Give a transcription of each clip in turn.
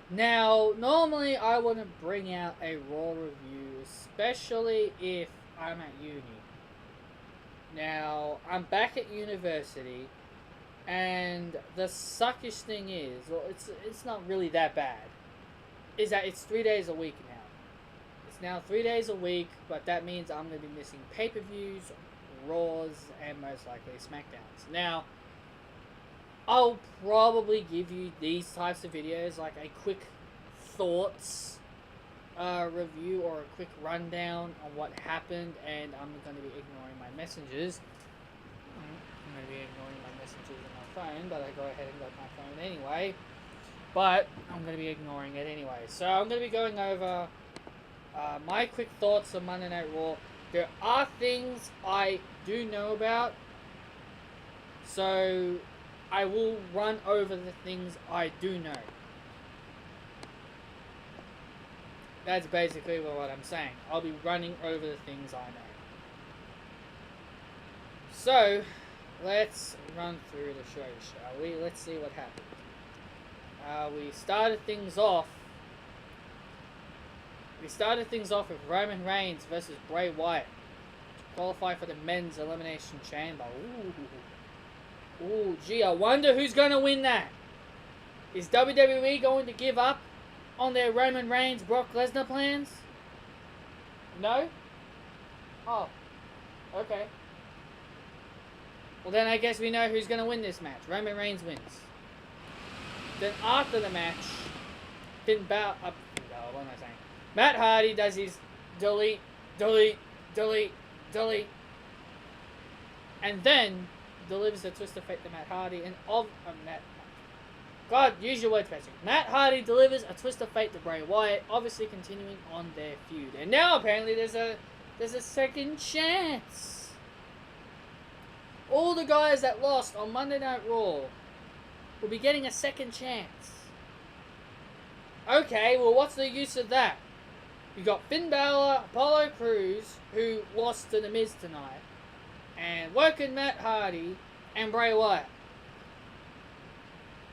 Now, normally I wouldn't bring out a Raw review, especially if I'm at uni. Now, I'm back at university, and the suckiest thing is, well, it's not really that bad, is that it's 3 days a week now. It's now 3 days a week, but that means I'm going to be missing pay-per-views, Raws, and most likely SmackDowns. Now, I'll probably give you these types of videos, like a quick thoughts review or a quick rundown on what happened, and I'm going to be ignoring my messages. I'm going to be ignoring my messages on my phone, but I go ahead and got my phone anyway. But I'm going to be ignoring it anyway. So I'm going to be going over my quick thoughts on Monday Night Raw. There are things I do know about, so I will run over the things I do know. That's basically what I'm saying. I'll be running over the things I know. So, let's run through the show, shall we? Let's see what happened. We started things off with Roman Reigns versus Bray Wyatt to qualify for the men's elimination chamber. Ooh, gee, I wonder who's going to win that. Is WWE going to give up on their Roman Reigns, Brock Lesnar plans? No? Oh, okay. Well, then I guess we know who's going to win this match. Roman Reigns wins. Then after the match, what am I saying? Matt Hardy does his delete, and then delivers a twist of fate to Matt Hardy, and God, use your words, Patrick. Matt Hardy delivers a twist of fate to Bray Wyatt, obviously continuing on their feud. And now apparently there's a second chance. All the guys that lost on Monday Night Raw will be getting a second chance. Okay, well, what's the use of that? You got Finn Balor, Apollo Crews, who lost to The Miz tonight, and working Matt Hardy and Bray Wyatt.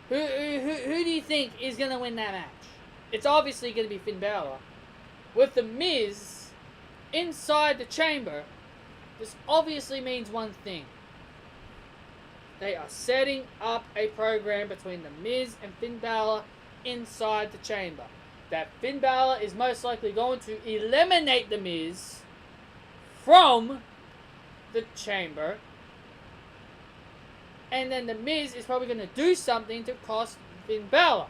Who do you think is going to win that match? It's obviously going to be Finn Balor. With The Miz inside the chamber, this obviously means one thing. They are setting up a program between The Miz and Finn Balor inside the chamber. That Finn Balor is most likely going to eliminate The Miz from the chamber. And then The Miz is probably going to do something to cost Finn Balor.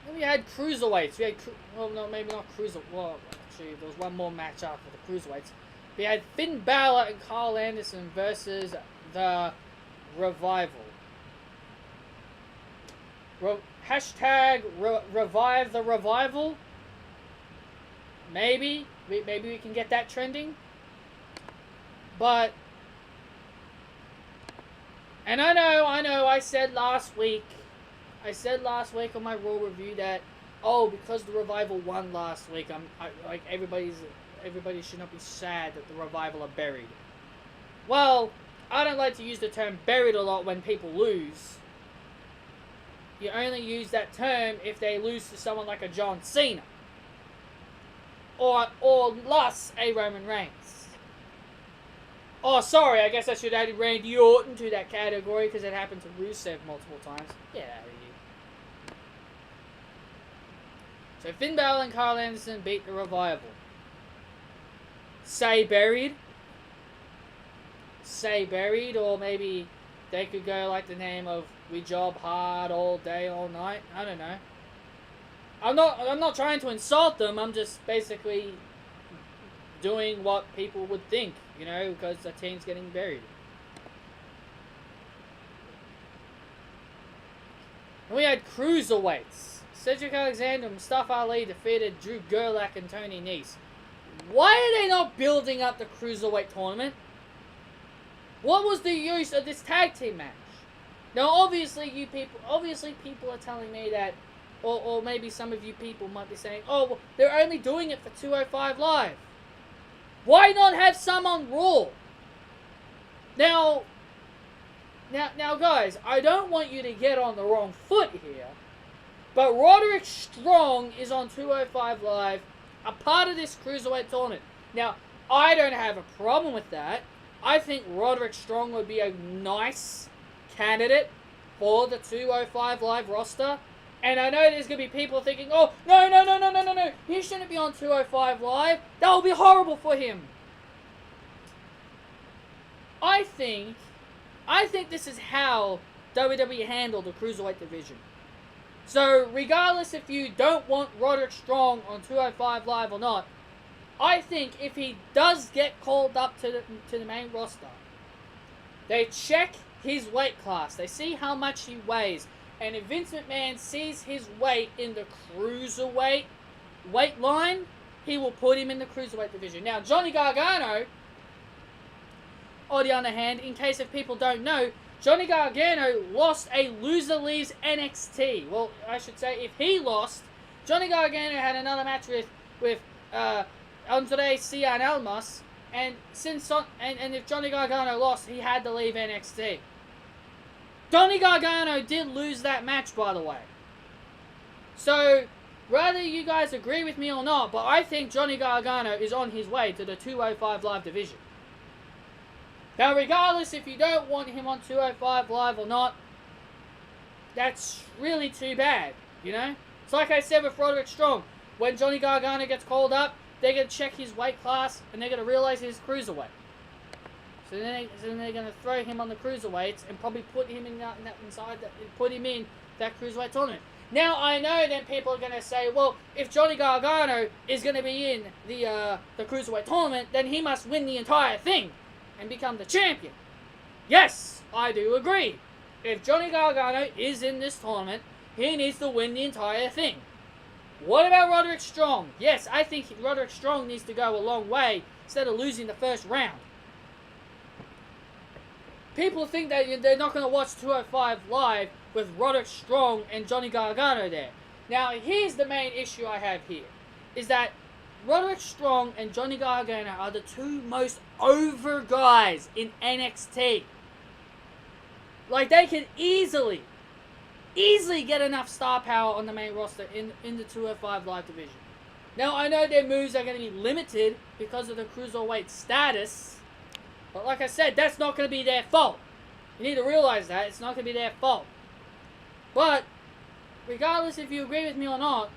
Then we had Cruiserweights. Maybe not Cruiser. Well, actually, there was one more match after the Cruiserweights. We had Finn Balor and Carl Anderson versus the Revival. Revive the Revival. Maybe we can get that trending. But, and I know, I said last week on my Raw review that, because the Revival won last week, everybody should not be sad that the Revival are buried. Well, I don't like to use the term buried a lot when people lose. You only use that term if they lose to someone like a John Cena. Or lost a Roman Reigns. Oh, sorry, I guess I should add Randy Orton to that category because it happened to Rusev multiple times. Get out of here. So Finn Balor and Carl Anderson beat the Revival. Say buried, or maybe they could go like the name of We Job Hard All Day, All Night. I don't know. I'm not trying to insult them. I'm just basically doing what people would think, because the team's getting buried. And we had Cruiserweights. Cedric Alexander and Mustafa Ali defeated Drew Gulak and Tony Nese. Why are they not building up the Cruiserweight tournament? What was the use of this tag team match? Now, obviously people are telling me that, or maybe some of you people might be saying, they're only doing it for 205 Live. Why not have some on Raw? Now, Now, guys, I don't want you to get on the wrong foot here, but Roderick Strong is on 205 Live, a part of this Cruiserweight Tournament. Now, I don't have a problem with that. I think Roderick Strong would be a nice candidate for the 205 Live roster. And I know there's going to be people thinking, oh, no, he shouldn't be on 205 Live. That will be horrible for him. I think this is how WWE handled the Cruiserweight division. So, regardless if you don't want Roderick Strong on 205 Live or not, I think if he does get called up to the main roster, they check his weight class. They see how much he weighs. And if Vince McMahon sees his weight in the Cruiserweight weight line, he will put him in the Cruiserweight division. Now, Johnny Gargano, on the other hand, in case if people don't know, Johnny Gargano lost a loser leaves NXT. Well, I should say, if he lost, Johnny Gargano had another match with Andre Cien Almas, and if Johnny Gargano lost, he had to leave NXT. Johnny Gargano did lose that match, by the way. So, whether you guys agree with me or not, but I think Johnny Gargano is on his way to the 205 Live division. Now, regardless if you don't want him on 205 Live or not, that's really too bad, you know? It's like I said with Roderick Strong. When Johnny Gargano gets called up, they're going to check his weight class, and they're going to realize he's cruiserweight. So then they're going to throw him on the cruiserweights and probably put him in that Cruiserweight tournament. Now, I know that people are going to say, well, if Johnny Gargano is going to be in the Cruiserweight tournament, then he must win the entire thing and become the champion. Yes, I do agree. If Johnny Gargano is in this tournament, he needs to win the entire thing. What about Roderick Strong? Yes, I think Roderick Strong needs to go a long way instead of losing the first round. People think that they're not going to watch 205 Live with Roderick Strong and Johnny Gargano there. Now, here's the main issue I have here, is that Roderick Strong and Johnny Gargano are the two most over guys in NXT. Like, they can easily get enough star power on the main roster in the 205 Live division. Now, I know their moves are going to be limited because of the Cruiserweight status, but like I said, that's not going to be their fault. You need to realize that. It's not going to be their fault. But, regardless if you agree with me or not,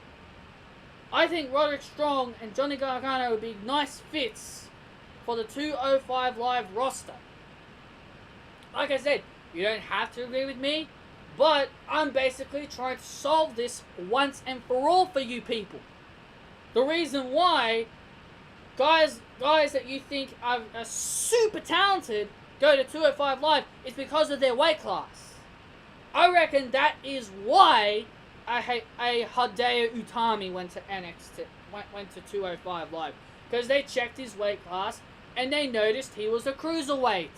I think Roderick Strong and Johnny Gargano would be nice fits for the 205 Live roster. Like I said, you don't have to agree with me, but I'm basically trying to solve this once and for all for you people. The reason why guys that you think are super talented go to 205 Live is because of their weight class. I reckon that is why Hideo Utami went to NXT, went to 205 Live, because they checked his weight class and they noticed he was a cruiserweight.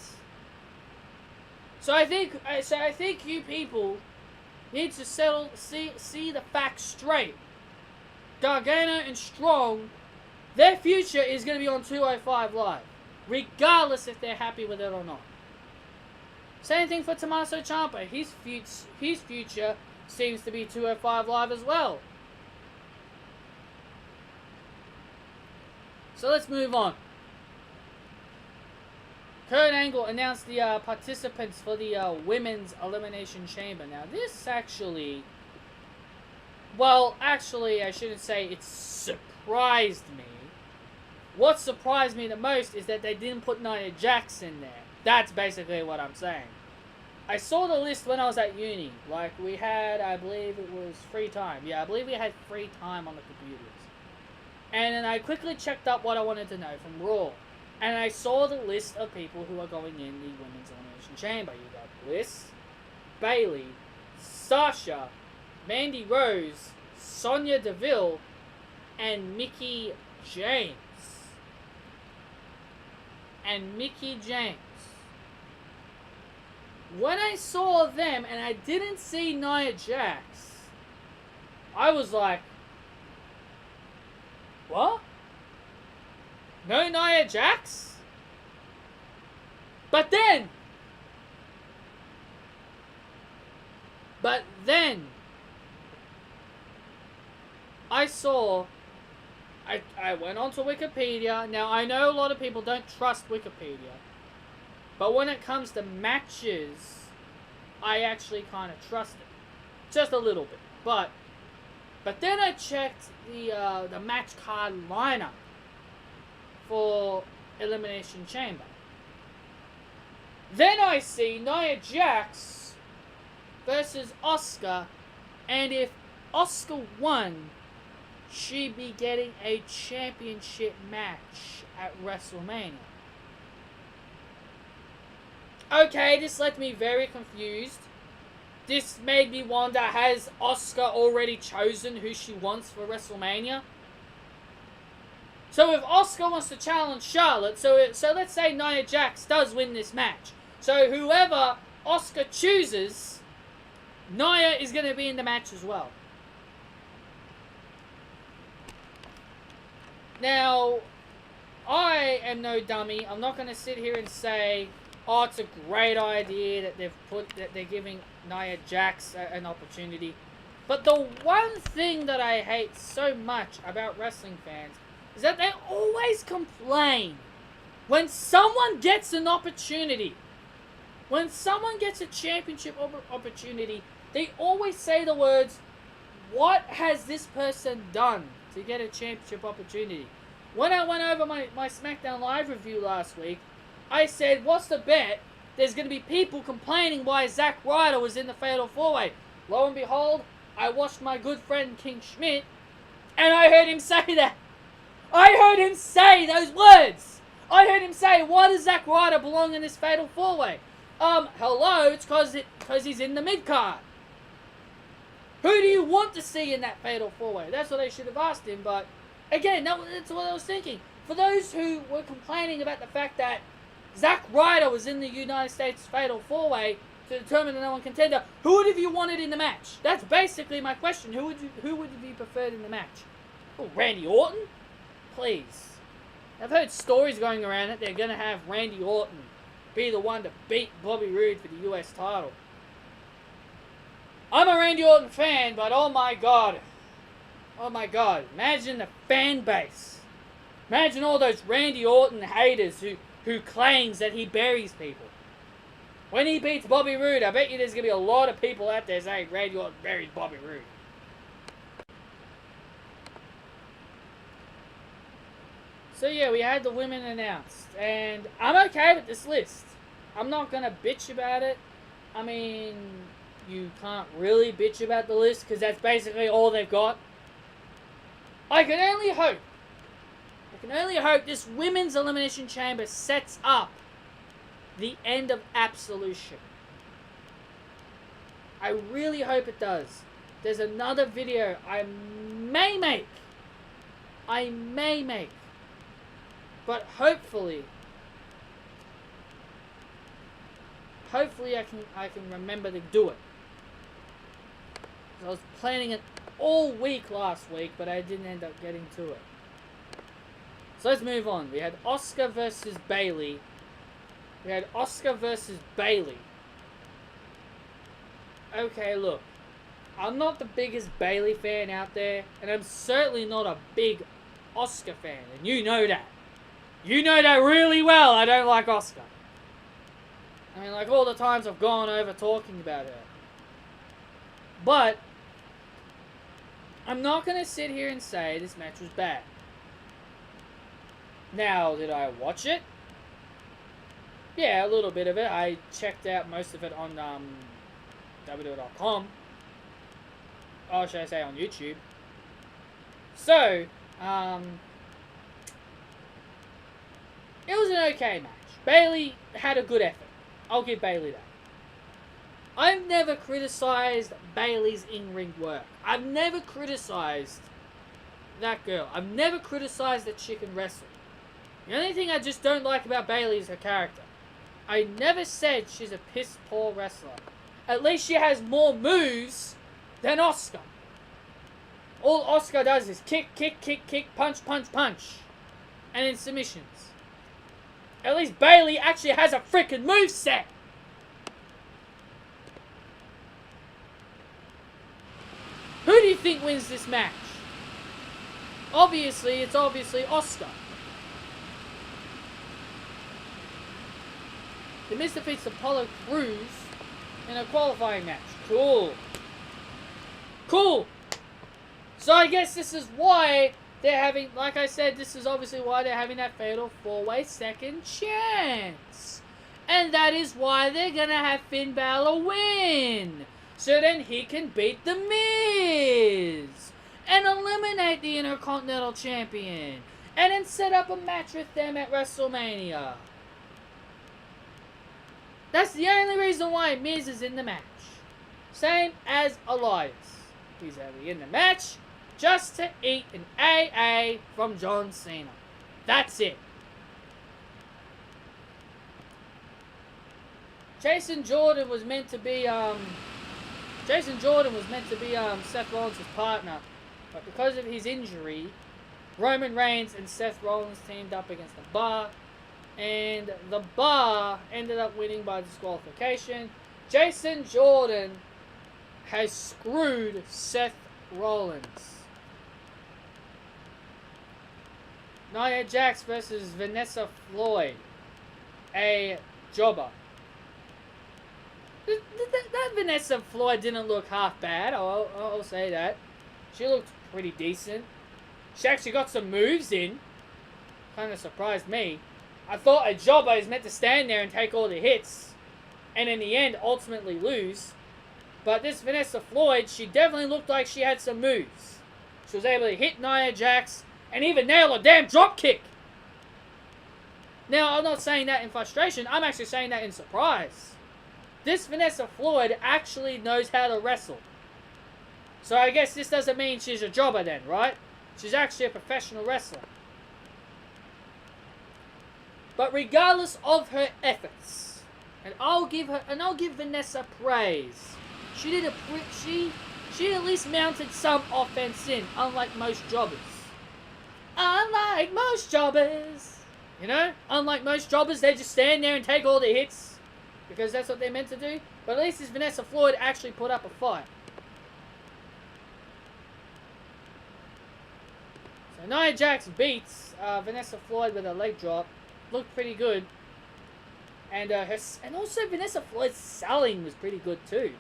So I think you people need to see the facts straight. Gargano and Strong, their future is going to be on 205 Live, regardless if they're happy with it or not. Same thing for Tommaso Ciampa. His future seems to be 205 Live as well. So let's move on. Kurt Angle announced the participants for the Women's Elimination Chamber. Now, this actually... Well, actually, I shouldn't say it surprised me. What surprised me the most is that they didn't put Nia Jax in there. That's basically what I'm saying. I saw the list when I was at uni. Like, we had, I believe it was free time. Yeah, I believe we had free time on the computers. And then I quickly checked up what I wanted to know from Raw. And I saw the list of people who are going in the Women's Elimination Chamber. You got Bliss, BAYLEY, Sasha, Mandy Rose, Sonya Deville, and Mickie James. When I saw them and I didn't see Nia Jax, I was like, what? No Nia Jax? But then, But then I went onto Wikipedia. Now, I know a lot of people don't trust Wikipedia. But when it comes to matches, I actually kind of trust it. Just a little bit. But then I checked the match card lineup for Elimination Chamber. Then I see Nia Jax versus Asuka, and if Asuka won, she'd be getting a championship match at WrestleMania. Okay, this left me very confused. This made me wonder, has Asuka already chosen who she wants for WrestleMania? So if Asuka wants to challenge Charlotte, so let's say Nia Jax does win this match. So whoever Asuka chooses, Nia is going to be in the match as well. Now, I am no dummy. I'm not going to sit here and say, oh, it's a great idea that they're giving Nia Jax an opportunity. But the one thing that I hate so much about wrestling fans is that they always complain when someone gets an opportunity. When someone gets a championship opportunity, they always say the words, what has this person done to get a championship opportunity? When I went over my SmackDown Live review last week, I said, what's the bet? There's going to be people complaining why Zack Ryder was in the Fatal 4-Way. Lo and behold, I watched my good friend King Schmidt, and I heard him say that. I heard him say those words. I heard him say, why does Zack Ryder belong in this Fatal 4-Way? Hello, it's because he's in the mid-card. Who do you want to see in that Fatal 4-Way? That's what they should have asked him, but again, that's what I was thinking. For those who were complaining about the fact that Zack Ryder was in the United States Fatal 4-Way to determine the number one contender, who would have you wanted in the match? That's basically my question. Who would you preferred in the match? Oh, Randy Orton? Please. I've heard stories going around that they're going to have Randy Orton be the one to beat Bobby Roode for the US title. I'm a Randy Orton fan, but oh my god. Oh my god. Imagine the fan base. Imagine all those Randy Orton haters who claims that he buries people. When he beats Bobby Roode, I bet you there's going to be a lot of people out there saying Randy Orton buried Bobby Roode. So yeah, we had the women announced, and I'm okay with this list. I'm not going to bitch about it. I mean, you can't really bitch about the list, because that's basically all they've got. I can only hope this Women's Elimination Chamber sets up the end of Absolution. I really hope it does. There's another video I may make. But hopefully I can remember to do it. I was planning it all week last week, but I didn't end up getting to it. So let's move on. We had Asuka versus BAYLEY. Okay, look. I'm not the biggest BAYLEY fan out there, and I'm certainly not a big Asuka fan, and you know that. You know that really well. I don't like Asuka. I mean, like all the times I've gone over talking about her. But I'm not going to sit here and say this match was bad. Now, did I watch it? Yeah, a little bit of it. I checked out most of it on WWE.com. Or should I say on YouTube. So, it was an okay match. BAYLEY had a good effort. I'll give BAYLEY that. I've never criticized BAYLEY's in-ring work. I've never criticized that girl. I've never criticized that she can wrestle. The only thing I just don't like about BAYLEY is her character. I never said she's a piss-poor wrestler. At least she has more moves than Asuka. All Asuka does is kick, kick, kick, kick, punch, punch, punch. And then submissions. At least BAYLEY actually has a freaking moveset. think wins this match? Obviously, it's Asuka. The Miz defeats Apollo Crews in a qualifying match. Cool. Cool. So I guess this is why they're having, like I said, this is obviously why they're having that fatal 4-way second chance. And that is why they're going to have Finn Balor win. So then he can beat The Miz. And eliminate the Intercontinental Champion. And then set up a match with them at WrestleMania. That's the only reason why Miz is in the match. Same as Elias. He's only in the match just to eat an AA from John Cena. That's it. Jason Jordan was meant to be Seth Rollins' partner, but because of his injury, Roman Reigns and Seth Rollins teamed up against the Bar, and the Bar ended up winning by disqualification. Jason Jordan has screwed Seth Rollins. Nia Jax versus Vanessa Floyd, a jobber. That Vanessa Floyd didn't look half bad, I'll say that. She looked pretty decent. She actually got some moves in. Kind of surprised me. I thought a jobber is meant to stand there and take all the hits, and in the end, ultimately lose. But this Vanessa Floyd, she definitely looked like she had some moves. She was able to hit Nia Jax, and even nail a damn drop kick. Now, I'm not saying that in frustration. I'm actually saying that in surprise. This Vanessa Floyd actually knows how to wrestle. So I guess this doesn't mean she's a jobber then, right? She's actually a professional wrestler. But regardless of her efforts, and I'll give Vanessa praise. She at least mounted some offense in, unlike most jobbers. Unlike most jobbers. You know? Unlike most jobbers, they just stand there and take all the hits. Because that's what they're meant to do. But at least this Vanessa Floyd actually put up a fight. So Nia Jax beats Vanessa Floyd with a leg drop. Looked pretty good. And also Vanessa Floyd's selling was pretty good too.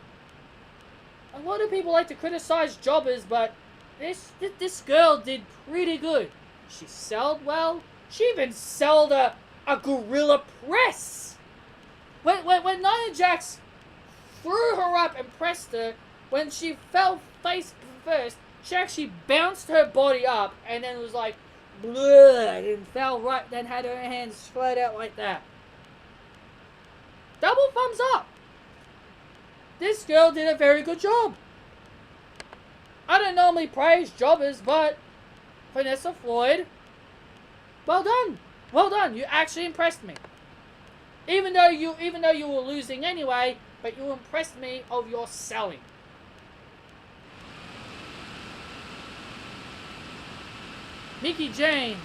A lot of people like to criticize jobbers, but this girl did pretty good. She sold well. She even sold a gorilla press. When Nia Jax threw her up and pressed her, when she fell face first, she actually bounced her body up and then was like, blood, and fell right, then had her hands spread out like that. Double thumbs up. This girl did a very good job. I don't normally praise jobbers, but Vanessa Floyd, well done. Well done. You actually impressed me. Even though you were losing anyway, but you impressed me of your selling. Mickie James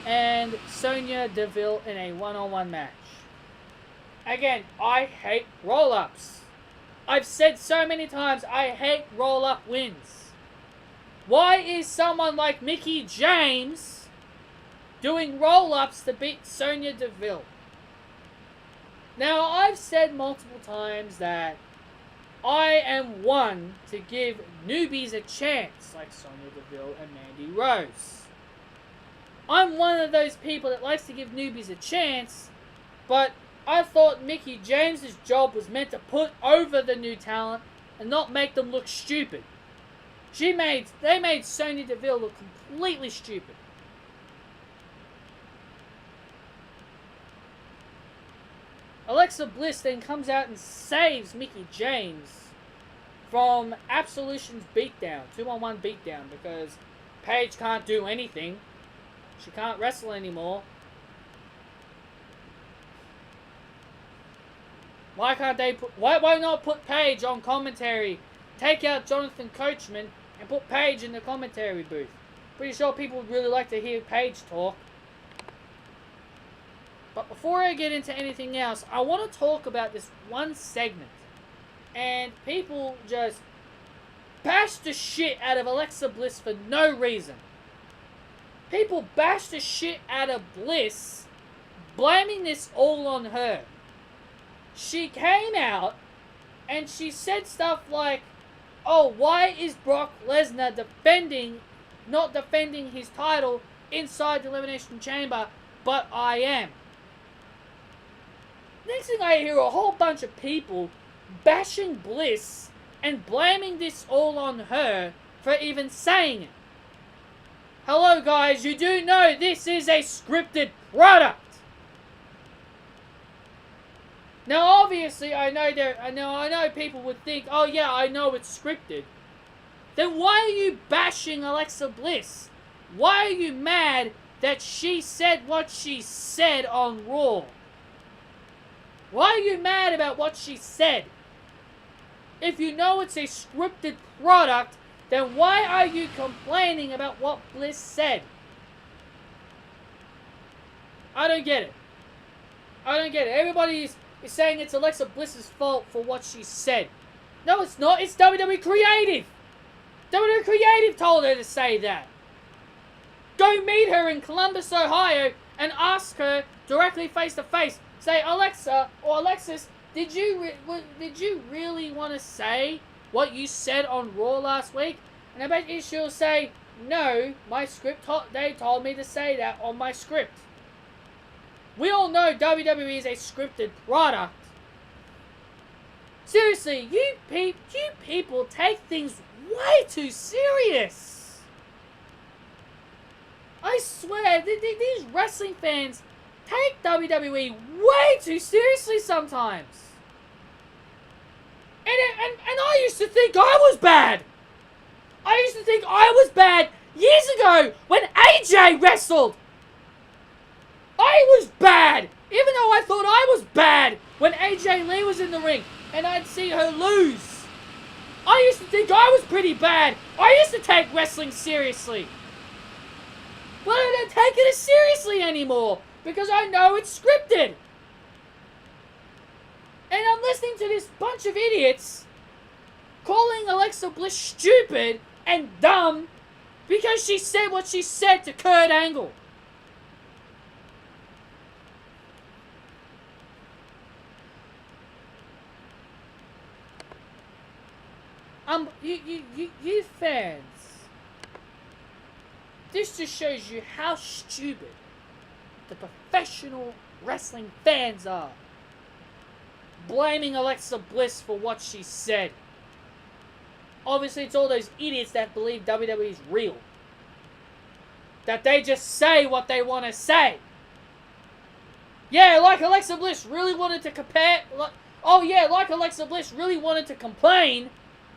and Sonya Deville in a one-on-one match. Again, I hate roll-ups. I've said so many times, I hate roll-up wins. Why is someone like Mickie James doing roll-ups to beat Sonya Deville? Now, I've said multiple times that I am one to give newbies a chance, like Sonya Deville and Mandy Rose. I'm one of those people that likes to give newbies a chance, but I thought Mickie James' job was meant to put over the new talent and not make them look stupid. They made Sonya Deville look completely stupid. Alexa Bliss then comes out and saves Mickie James from Absolution's beatdown, 2-on-1 beatdown, because Paige can't do anything. She can't wrestle anymore. Why not put Paige on commentary? Take out Jonathan Coachman and put Paige in the commentary booth. Pretty sure people would really like to hear Paige talk. But before I get into anything else, I want to talk about this one segment. And people just bashed the shit out of Alexa Bliss for no reason. People bashed the shit out of Bliss, blaming this all on her. She came out and she said stuff like, oh, why is Brock Lesnar not defending his title inside the Elimination Chamber, but I am? Next thing I hear, a whole bunch of people bashing Bliss and blaming this all on her for even saying it. Hello guys, you do know this is a scripted product. Now obviously I know people would think, oh yeah, I know it's scripted. Then why are you bashing Alexa Bliss? Why are you mad that she said what she said on Raw? Why are you mad about what she said? If you know it's a scripted product, then why are you complaining about what Bliss said? I don't get it. I don't get it. Everybody is saying it's Alexa Bliss's fault for what she said. No, it's not. It's WWE Creative. WWE Creative told her to say that. Go meet her in Columbus, Ohio, and ask her directly face to face. Say, Alexa or Alexis, did you really want to say what you said on Raw last week? And I bet you she'll say, no, my script, they told me to say that on my script. We all know WWE is a scripted product. Seriously, you people take things way too serious. I swear, these wrestling fans take WWE way too seriously sometimes. And I used to think I was bad. I used to think I was bad years ago when AJ wrestled. I was bad, even though I thought I was bad when AJ Lee was in the ring and I'd see her lose. I used to think I was pretty bad. I used to take wrestling seriously. But I don't take it as seriously anymore because I know it's scripted. And I'm listening to this bunch of idiots calling Alexa Bliss stupid and dumb because she said what she said to Kurt Angle. You fans, this just shows you how stupid the professional wrestling fans are. Blaming Alexa Bliss for what she said. Obviously, it's all those idiots that believe WWE is real. That they just say what they want to say. Yeah, like Alexa Bliss really wanted to compare... like Alexa Bliss really wanted to complain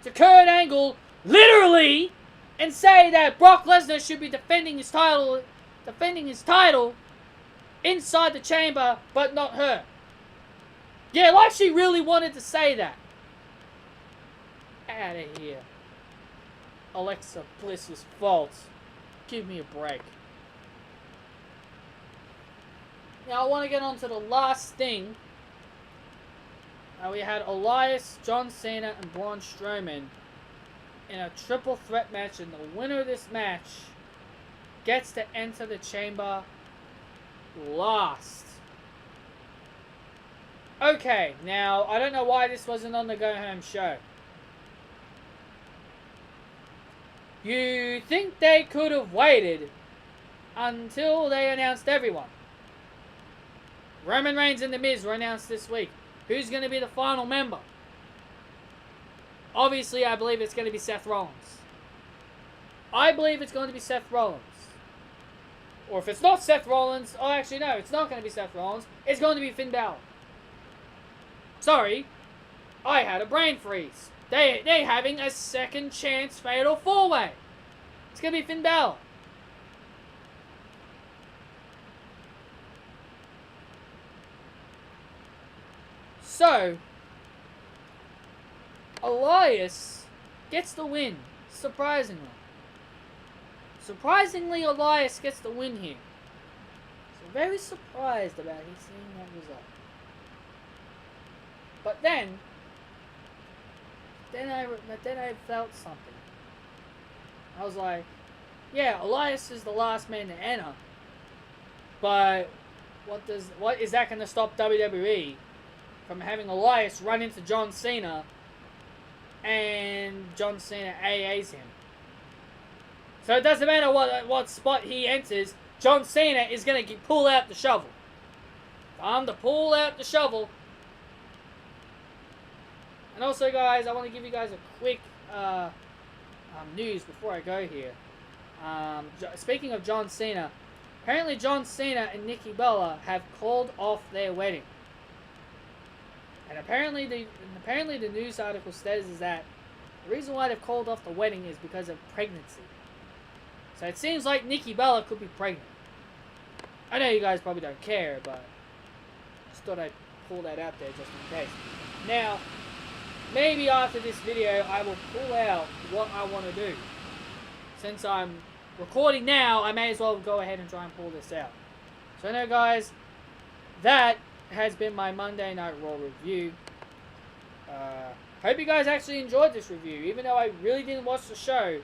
to Kurt Angle, literally, and say that Brock Lesnar should be defending his title inside the chamber, but not her. Yeah, like she really wanted to say that. Out of here. Alexa Bliss's fault. Give me a break. Now I want to get on to the last thing. We had Elias, John Cena, and Braun Strowman in a triple threat match, and the winner of this match gets to enter the chamber last. Okay, now, I don't know why this wasn't on the Go Home show. You think they could have waited until they announced everyone? Roman Reigns and The Miz were announced this week. Who's going to be the final member? Obviously, I believe it's going to be Seth Rollins. I believe it's going to be Seth Rollins. Or if it's not Seth Rollins... Oh, actually, no. It's not going to be Seth Rollins. It's going to be Finn Balor. Sorry. I had a brain freeze. They're having a second chance fatal 4-way. It's going to be Finn Balor. So, Elias gets the win, surprisingly. Surprisingly, Elias gets the win here. So, very surprised about seeing that result. But then then I felt something. I was like, yeah, Elias is the last man to enter, but what is that going to stop WWE from having Elias run into John Cena and John Cena AAs him? So it doesn't matter what spot he enters, John Cena is going to pull out the shovel. Time to pull out the shovel. And also, guys, I want to give you guys a quick news before I go here. Speaking of John Cena, apparently John Cena and Nikki Bella have called off their wedding. And apparently the news article says is that the reason why they've called off the wedding is because of pregnancy. So it seems like Nikki Bella could be pregnant. I know you guys probably don't care, but just thought I'd pull that out there just in case. Now, maybe after this video, I will pull out what I want to do. Since I'm recording now, I may as well go ahead and try and pull this out. So, no, guys, that has been my Monday Night Raw review. Hope you guys actually enjoyed this review. Even though I really didn't watch the show,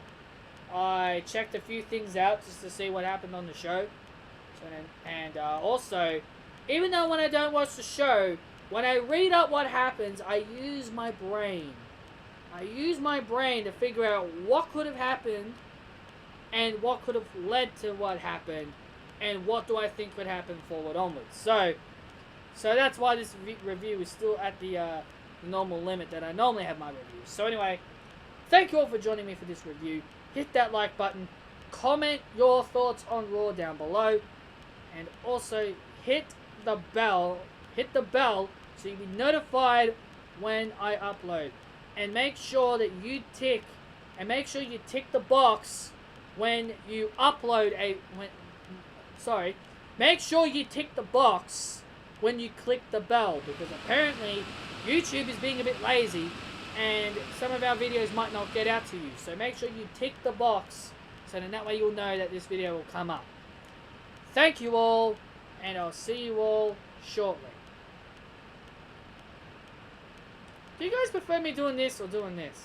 I checked a few things out just to see what happened on the show. Also, even though when I don't watch the show, when I read up what happens, I use my brain. I use my brain to figure out what could have happened and what could have led to what happened and what do I think could happen forward onwards. So that's why this review is still at the normal limit that I normally have my reviews. So anyway, thank you all for joining me for this review. Hit that like button. Comment your thoughts on Raw down below. And also hit the bell. Hit the bell so you'll be notified when I upload. And make sure that you tick the box when you upload make sure you tick the box when you click the bell, because apparently YouTube is being a bit lazy and some of our videos might not get out to you. So make sure you tick the box so then that way you'll know that this video will come up. Thank you all, and I'll see you all shortly. Do you guys prefer me doing this or doing this?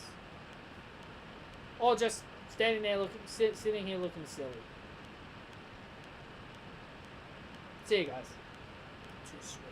Or just standing there sitting here looking silly? See you guys. Too sweet.